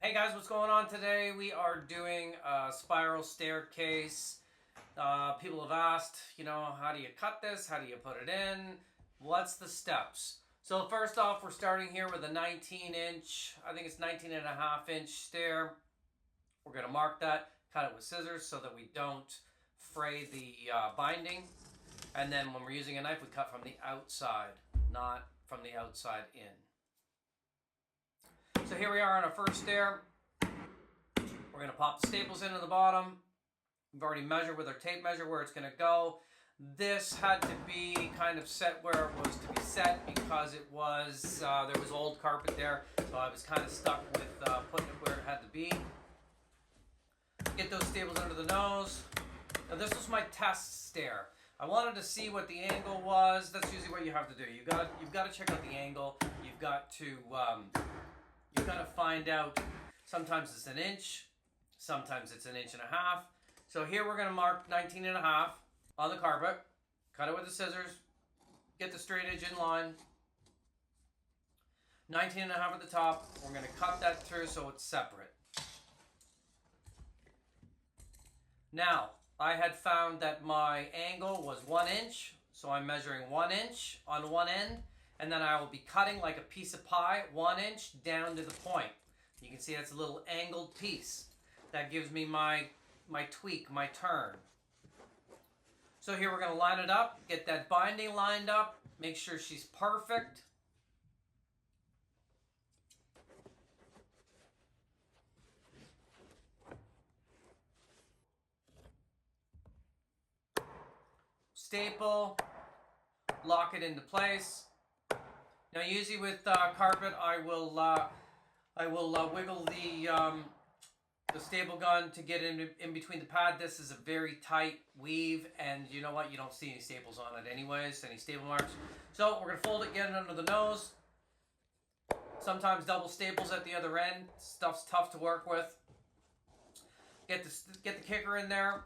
Hey guys, what's going on today? We are doing a spiral staircase. People have asked, how do you cut this? How do you put it in? What's the steps? So first off, we're starting here with a 19-inch, I think it's 19.5-inch stair. We're going to mark that, cut it with scissors so that we don't fray the binding. And then when we're using a knife, we cut from the outside, not from the outside in. So here we are on our first stair. We're going to pop the staples into the bottom. We've already measured with our tape measure where it's going to go. This had to be kind of set where it was to be set because it was there was old carpet there, so I was kind of stuck with putting it where it had to be. Get those staples under the nose. Now this was my test stair. I wanted to see what the angle was. That's usually what you have to do. You've got to check out the angle. You've got to find out. Sometimes it's an inch, sometimes it's 1.5 inches. So here we're going to mark 19.5 on the carpet. Cut it with the scissors. Get the straight edge in line. 19.5 at the top. We're going to cut that through so it's separate. Now, I had found that my angle was 1 inch, so I'm measuring 1 inch on one end, and then I will be cutting like a piece of pie, 1 inch down to the point. You can see that's a little angled piece. That gives me my tweak, my turn. So here we're going to line it up, get that binding lined up, make sure she's perfect. Staple, lock it into place. Now usually with carpet I will wiggle the staple gun to get in between the pad. This is a very tight weave, and you know what? You don't see any staples on it anyways, any staple marks. So we're going to fold it, get it under the nose. Sometimes double staples at the other end. Stuff's tough to work with. Get the kicker in there.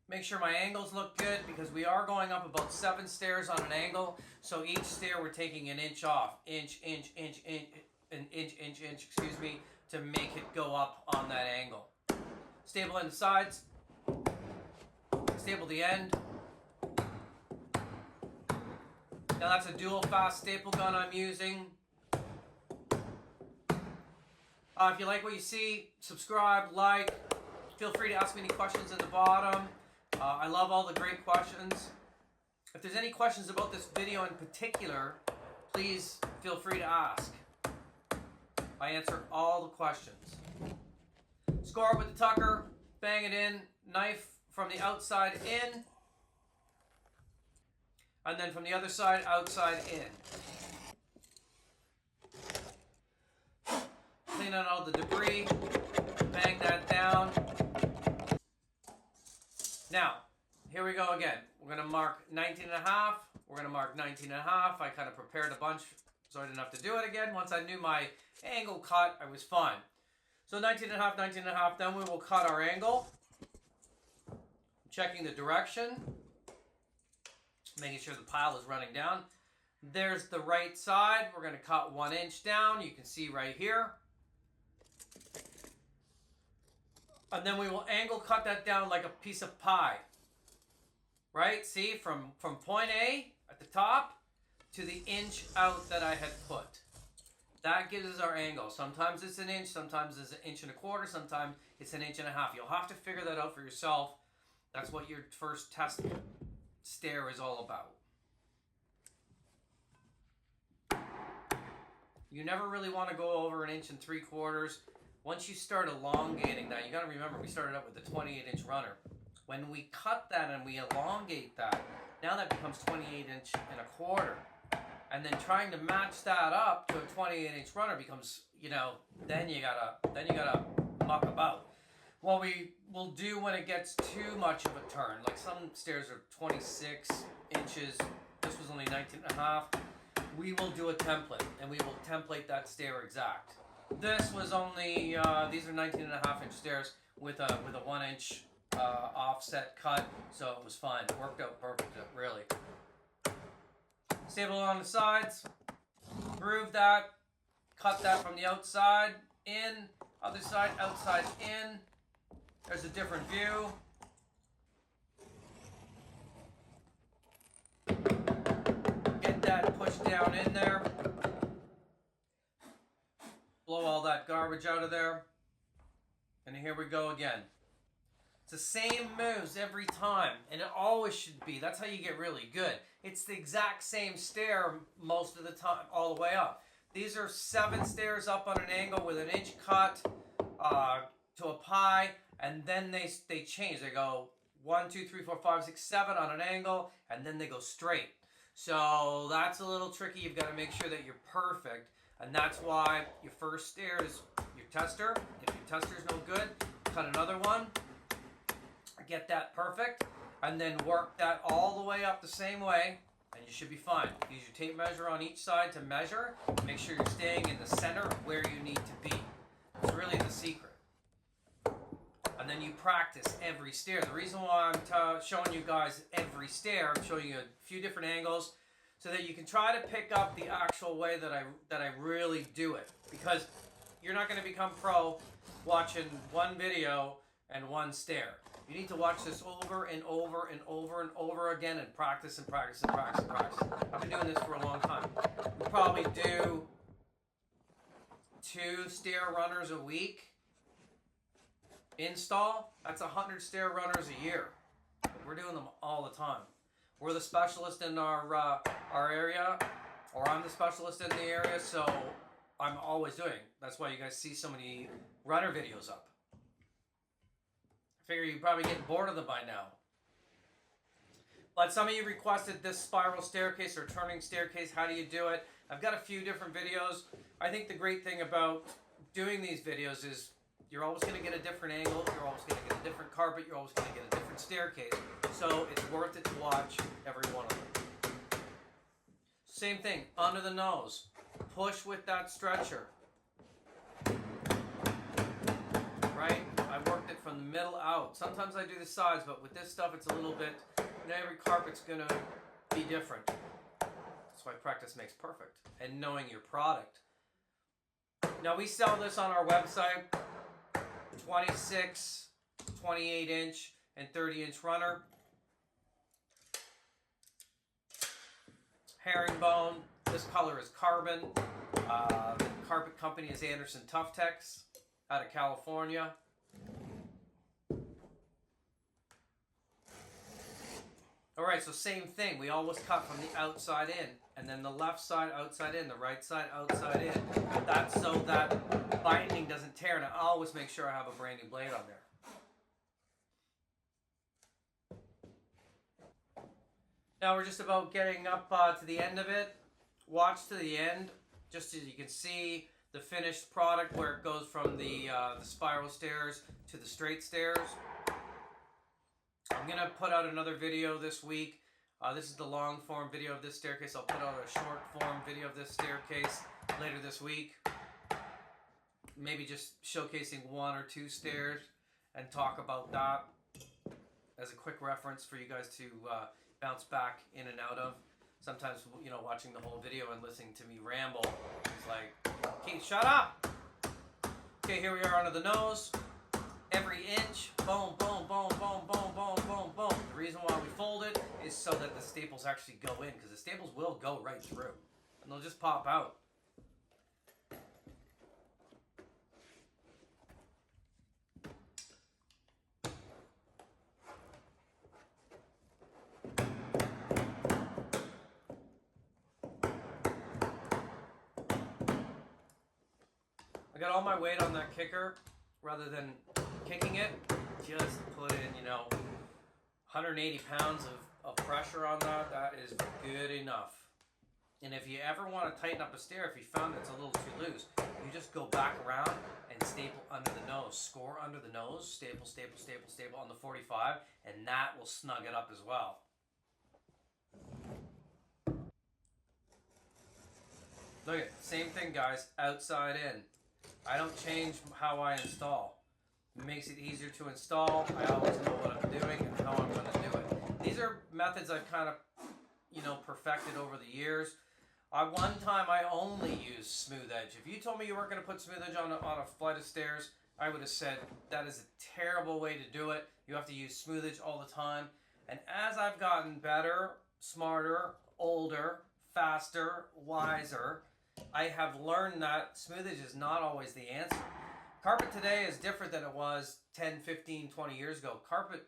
Make sure my angles look good because we are going up about 7 stairs on an angle. So each stair we're taking an inch off. Inch, excuse me, to make it go up on that angle. Staple in the sides. Staple the end. Now that's a dual fast staple gun I'm using. If you like what you see, subscribe, like. Feel free to ask me any questions at the bottom. I love all the great questions. If there's any questions about this video in particular, please feel free to ask. I answer all the questions. Score it with the tucker, bang it in, knife from the outside in, and then from the other side, outside in. Clean out all the debris, bang that down. Now, here we go again. We're going to mark 19.5. We're going to mark 19.5. I kind of prepared a bunch so I didn't have to do it again. Once I knew my angle cut, I was fine. So 19.5, 19.5, then we will cut our angle. Checking the direction. Making sure the pile is running down. There's the right side. We're going to cut 1 inch down. You can see right here. And then we will angle cut that down like a piece of pie. Right? See, from point A at the top to the inch out that I had put. That gives us our angle. Sometimes it's 1 inch, sometimes it's 1.25 inches, sometimes it's 1.5 inches. You'll have to figure that out for yourself. That's what your first test stair is all about. You never really want to go over 1.75 inches. Once you start elongating that, you got to remember we started out with a 28-inch runner. When we cut that and we elongate that, now that becomes 28.25 inches. And then trying to match that up to a 28-inch runner becomes, then you gotta muck about. What we will do when it gets too much of a turn, like some stairs are 26 inches, this was only 19.5, we will do a template, and we will template that stair exact. This was only, these are 19.5-inch stairs with a 1 inch offset cut, so it was fine. It worked out perfect, really. Staple on the sides, groove that, cut that from the outside in, other side, outside, in. There's a different view. Get that pushed down in there. Blow all that garbage out of there. And here we go again. It's the same moves every time, and it always should be. That's how you get really good. It's the exact same stair most of the time, all the way up. These are 7 stairs up on an angle with an inch cut to a pie, and then they change. They go 1, 2, 3, 4, 5, 6, 7 on an angle, and then they go straight. So that's a little tricky. You've got to make sure that you're perfect, and that's why your first stair is your tester. If your tester's no good, cut another one. Get that perfect, and then work that all the way up the same way, and you should be fine. Use your tape measure on each side to measure. Make sure you're staying in the center of where you need to be. It's really the secret. And then you practice every stair. The reason why I'm showing you guys every stair, I'm showing you a few different angles, so that you can try to pick up the actual way that I really do it. Because you're not going to become pro watching one video and one stair. You need to watch this over and over and over and over again and practice and practice and practice and practice. I've been doing this for a long time. We probably do 2 stair runners a week. Install, that's 100 stair runners a year. We're doing them all the time. We're the specialist in our area, or I'm the specialist in the area, so I'm always doing. That's why you guys see so many runner videos up. Figure you're probably getting bored of them by now. But some of you requested this spiral staircase or turning staircase. How do you do it? I've got a few different videos. I think the great thing about doing these videos is you're always going to get a different angle. You're always going to get a different carpet. You're always going to get a different staircase. So it's worth it to watch every one of them. Same thing, under the nose. Push with that stretcher. Right? I worked it from the middle out. Sometimes I do the sides, but with this stuff, it's a little bit, every carpet's going to be different. That's why practice makes perfect. And knowing your product. Now, we sell this on our website, 26, 28 inch, and 30 inch runner. Herringbone. This color is carbon. The carpet company is Tuftex out of California. Alright, so same thing. We always cut from the outside in. And then the left side outside in, the right side outside in. That's so that binding doesn't tear. And I always make sure I have a brand new blade on there. Now we're just about getting up to the end of it. Watch to the end, just so you can see the finished product where it goes from the spiral stairs to the straight stairs. I'm going to put out another video this week. This is the long form video of this staircase. I'll put out a short form video of this staircase later this week. Maybe just showcasing 1 or 2 stairs and talk about that as a quick reference for you guys to bounce back in and out of. Sometimes, you know, watching the whole video and listening to me ramble, it's like, Keith, shut up! Okay, here we are under the nose. Every inch, boom, boom, boom, boom, boom, boom, boom, boom. The reason why we fold it is so that the staples actually go in, because the staples will go right through, and they'll just pop out. I got all my weight on that kicker, rather than kicking it, just put in, you know, 180 pounds of pressure on that. That is good enough. And if you ever want to tighten up a stair, if you found it's a little too loose, you just go back around and staple under the nose. Score under the nose, staple, staple, staple, staple on the 45, and that will snug it up as well. Look at it, same thing guys, outside in. I don't change how I install. It makes it easier to install. I always know what I'm doing and how I'm going to do it. These are methods I've kind of, you know, perfected over the years. One time I only used smooth edge. If you told me you weren't going to put smooth edge on a flight of stairs, I would have said that is a terrible way to do it. You have to use smooth edge all the time. And as I've gotten better, smarter, older, faster, wiser, I have learned that smooth edge is not always the answer. Carpet today is different than it was 10, 15, 20 years ago. Carpet,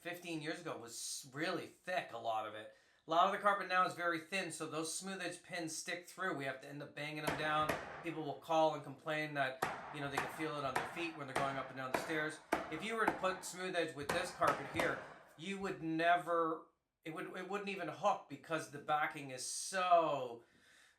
15 years ago was really thick, a lot of it. A lot of the carpet now is very thin, so those smooth edge pins stick through. We have to end up banging them down. People will call and complain that, they can feel it on their feet when they're going up and down the stairs. If you were to put smooth edge with this carpet here, you would never, it wouldn't even hook because the backing is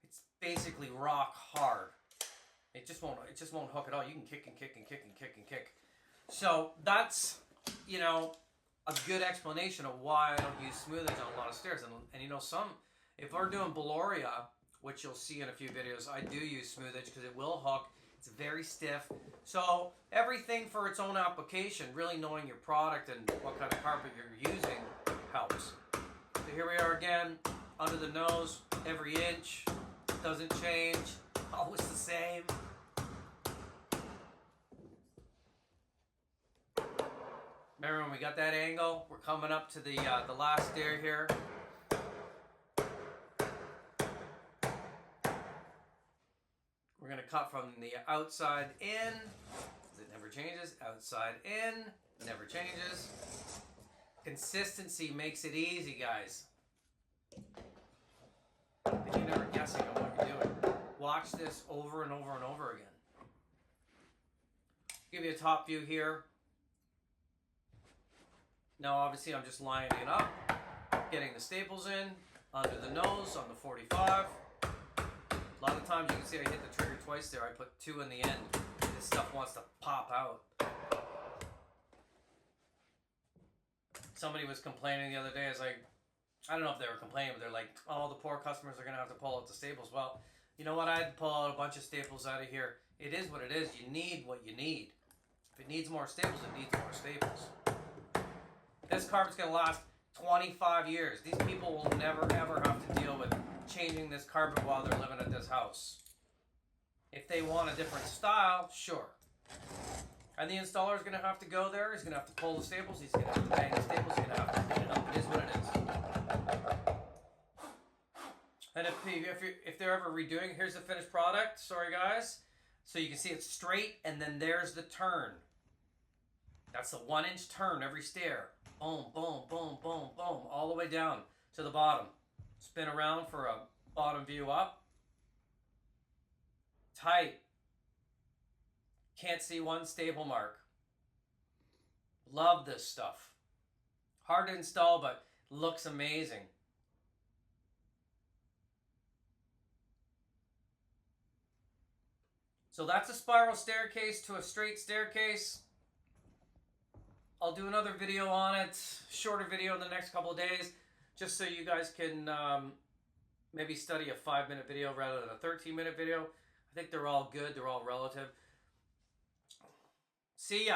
it's basically rock hard. It just won't hook at all. You can kick and kick and kick and kick and kick. So that's, a good explanation of why I don't use smooth edge on a lot of stairs. And if we're doing Beloria, which you'll see in a few videos, I do use smooth edge because it will hook. It's very stiff. So everything for its own application, really knowing your product and what kind of carpet you're using helps. So here we are again, under the nose, every inch, doesn't change, always the same. Remember when we got that angle? We're coming up to the last stair here. We're going to cut from the outside in. It never changes. Outside in. Never changes. Consistency makes it easy, guys. And you're never guessing on what you're doing. Watch this over and over and over again. Give you a top view here. Now obviously I'm just lining it up, getting the staples in, under the nose on the 45. A lot of times you can see I hit the trigger twice there. I put 2 in the end. This stuff wants to pop out. Somebody was complaining the other day. I don't know if they were complaining, but they're like, oh, the poor customers are going to have to pull out the staples. Well, you know what? I had to pull out a bunch of staples out of here. It is what it is. You need what you need. If it needs more staples, it needs more staples. This carpet's going to last 25 years. These people will never, ever have to deal with changing this carpet while they're living at this house. If they want a different style, sure. And the installer is going to have to go there. He's going to have to pull the staples. He's going to have to bang the staples. He's going to have to clean it up. It is what it is. And if they're ever redoing, here's the finished product. Sorry, guys. So you can see it's straight, and then there's the turn. That's the 1-inch turn every stair. Boom, boom, boom, boom, boom, all the way down to the bottom. Spin around for a bottom view up. Tight. Can't see one staple mark. Love this stuff. Hard to install, but looks amazing. So that's a spiral staircase to a straight staircase. I'll do another video on it, shorter video in the next couple of days, just so you guys can maybe study a 5-minute video rather than a 13-minute video. I think they're all good. They're all relative. See ya.